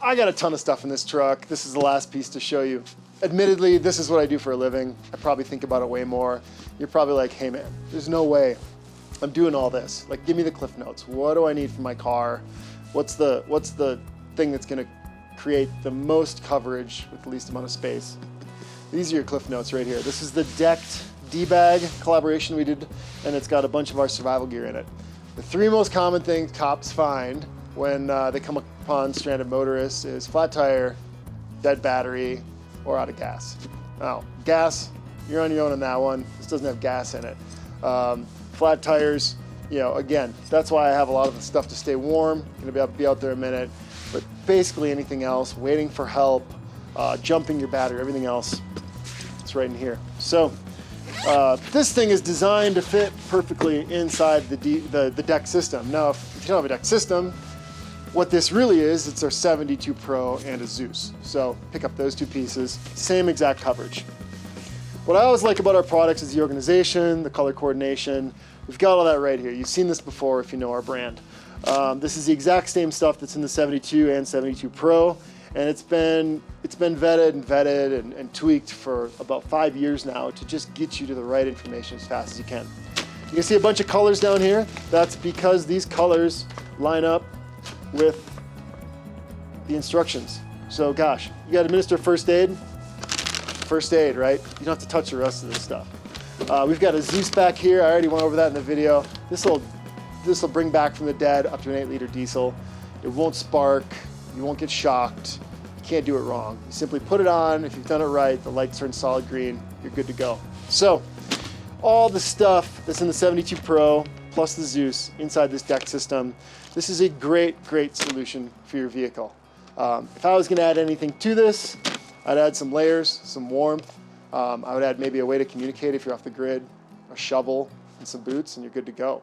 I got a ton of stuff in this truck. This is the last piece to show you. Admittedly, this is what I do for a living. I probably think about it way more. You're probably like, hey man, there's no way I'm doing all this. Like, give me the cliff notes. What do I need for my car? What's the thing that's gonna create the most coverage with the least amount of space? These are your cliff notes right here. This is the decked D-bag collaboration we did, and it's got a bunch of our survival gear in it. The 3 most common things cops find when they come upon stranded motorists is flat tire, dead battery, or out of gas. Now, gas, you're on your own on that one. This doesn't have gas in it. Flat tires, you know, again, that's why I have a lot of the stuff to stay warm. Gonna be out there in a minute. But basically anything else, waiting for help, jumping your battery, everything else, it's right in here. So this thing is designed to fit perfectly inside the deck system. Now, if you don't have a deck system, what this really is, it's our 72 Pro and a Zeus. So pick up those 2 pieces, same exact coverage. What I always like about our products is the organization, the color coordination. We've got all that right here. You've seen this before if you know our brand. This is the exact same stuff that's in the 72 and 72 Pro, and it's been vetted and tweaked for about 5 years now to just get you to the right information as fast as you can. You can see a bunch of colors down here. That's because these colors line up with the instructions. So gosh, you got to administer first aid, right? You don't have to touch the rest of this stuff. We've got a Zeus back here. I already went over that in the video. This will bring back from the dead up to an 8-liter diesel. It won't spark. You won't get shocked. You can't do it wrong. You simply put it on. If you've done it right, the lights turn solid green. You're good to go. So all the stuff that's in the 72 Pro plus the Zeus inside this deck system, this is a great solution for your vehicle. If I was going to add anything to this, I'd add some layers, some warmth. I would add maybe a way to communicate if you're off the grid, a shovel, and some boots, and you're good to go.